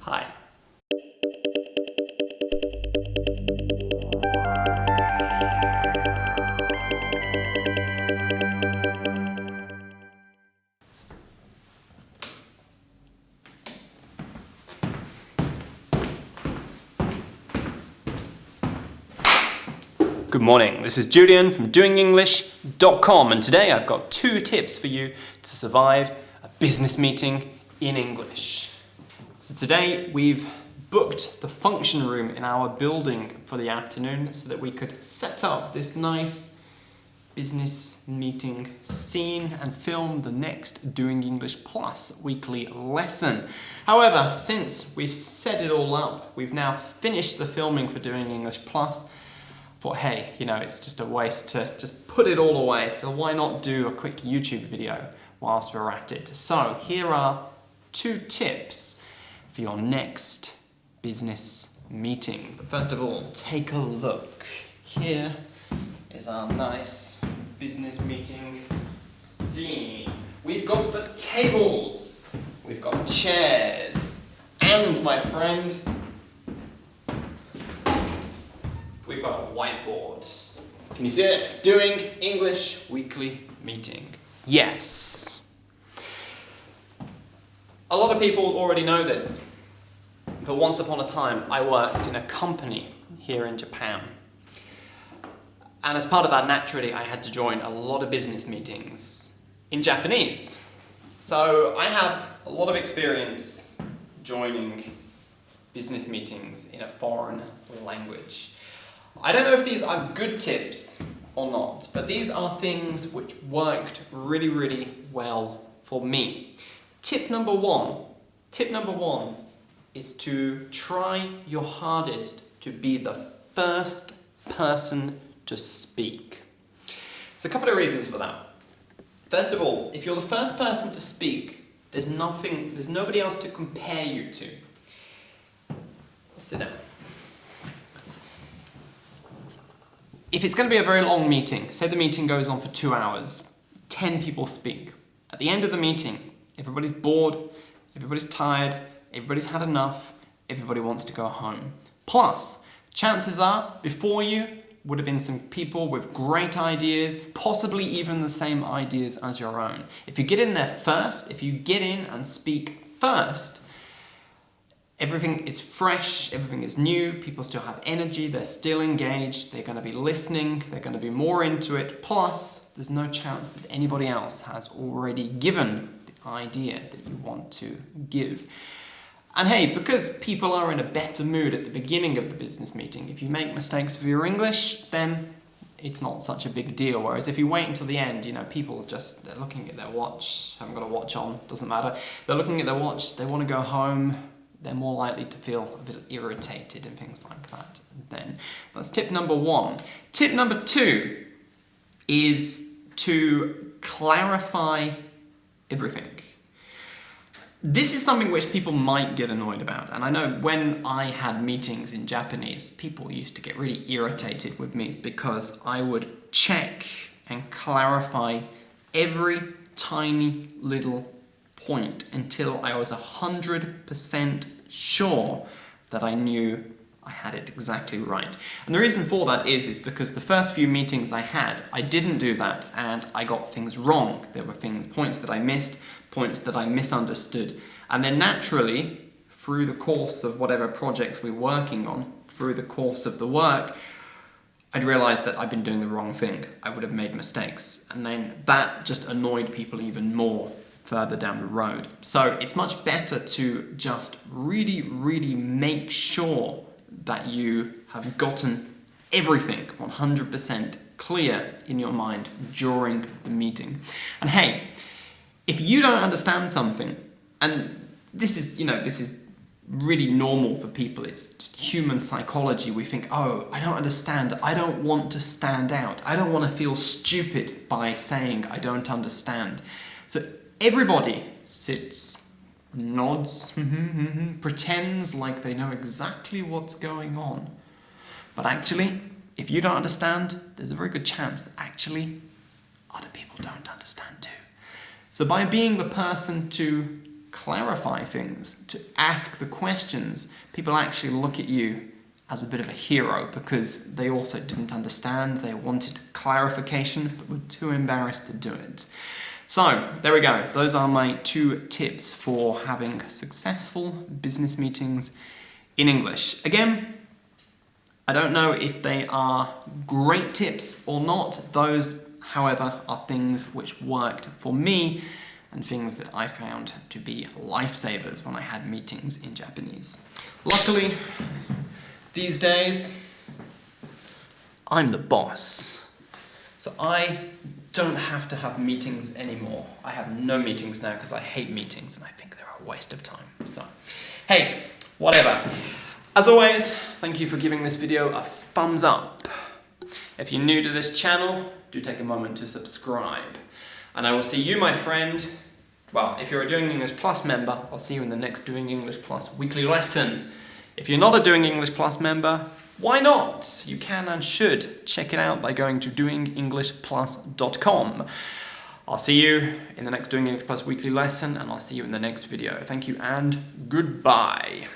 Hi. Good morning, this is Julian from doingenglish.com, and today I've got 2 tips for you to survive a business meeting in English. So today we've booked the function room in our building for the afternoon so that we could set up this nice business meeting scene and film the next Doing English Plus weekly lesson. However, since we've set it all up, we've now finished the filming for Doing English Plus. Thought, hey, it's just a waste to just put it all away, so why not do a quick YouTube video whilst we're at it. So here are 2 tips for your next business meeting. But first of all, take a look. Here is our nice business meeting scene. We've got the tables, we've got chairs, and my friend, we've got a whiteboard. Can you see this? Doing English weekly meeting. Yes. A lot of people already know this, but once upon a time I worked in a company here in Japan. And as part of that, naturally, I had to join a lot of business meetings in Japanese. So I have a lot of experience joining business meetings in a foreign language. I don't know if these are good tips or not, but these are things which worked really, really well for me. Tip number one is to try your hardest to be the first person to speak. There's a couple of reasons for that. First of all, if you're the first person to speak, there's nobody else to compare you to. Sit down. If it's going to be a very long meeting, say the meeting goes on for 2 hours, 10 people speak. At the end of the meeting, everybody's bored, everybody's tired, everybody's had enough, everybody wants to go home. Plus, chances are, before you would have been some people with great ideas, possibly even the same ideas as your own. If you get in there first, if you get in and speak first, everything is fresh, everything is new, people still have energy, they're still engaged, they're going to be listening, they're going to be more into it, plus there's no chance that anybody else has already given the idea that you want to give. And hey, because people are in a better mood at the beginning of the business meeting, if you make mistakes with your English, then it's not such a big deal. Whereas if you wait until the end, people they're looking at their watch, haven't got a watch on, doesn't matter, they're looking at their watch, they want to go home, they're more likely to feel a bit irritated and things like that. Then that's tip number 1. Tip number 2 is to clarify everything. This is something which people might get annoyed about, and I know when I had meetings in Japanese, people used to get really irritated with me because I would check and clarify every tiny little point until I was 100% sure that I knew I had it exactly right. And the reason for that is because the first few meetings I had, I didn't do that and I got things wrong. There were points that I missed, points that I misunderstood. And then naturally, through the course of whatever projects we're working on, through the course of the work, I'd realised that I'd been doing the wrong thing. I would have made mistakes. And then that just annoyed people even more further down the road. So it's much better to just really, really make sure that you have gotten everything 100% clear in your mind during the meeting. And hey, if you don't understand something, and this is really normal for people, it's just human psychology. We think, oh, I don't understand, I don't want to stand out, I don't want to feel stupid by saying I don't understand. So everybody sits, nods, pretends like they know exactly what's going on. But actually, if you don't understand, there's a very good chance that actually other people don't understand too. So by being the person to clarify things, to ask the questions, people actually look at you as a bit of a hero because they also didn't understand, they wanted clarification, but were too embarrassed to do it. So, there we go. Those are my 2 tips for having successful business meetings in English. Again, I don't know if they are great tips or not. Those, however, are things which worked for me and things that I found to be lifesavers when I had meetings in Japanese. Luckily, these days, I'm the boss. So I don't have to have meetings anymore. I have no meetings now because I hate meetings and I think they're a waste of time. So, hey, whatever. As always, thank you for giving this video a thumbs up. If you're new to this channel, do take a moment to subscribe. And I will see you, my friend, well, if you're a Doing English Plus member, I'll see you in the next Doing English Plus weekly lesson. If you're not a Doing English Plus member, why not? You can and should check it out by going to doingenglishplus.com. I'll see you in the next Doing English Plus weekly lesson, and I'll see you in the next video. Thank you and goodbye.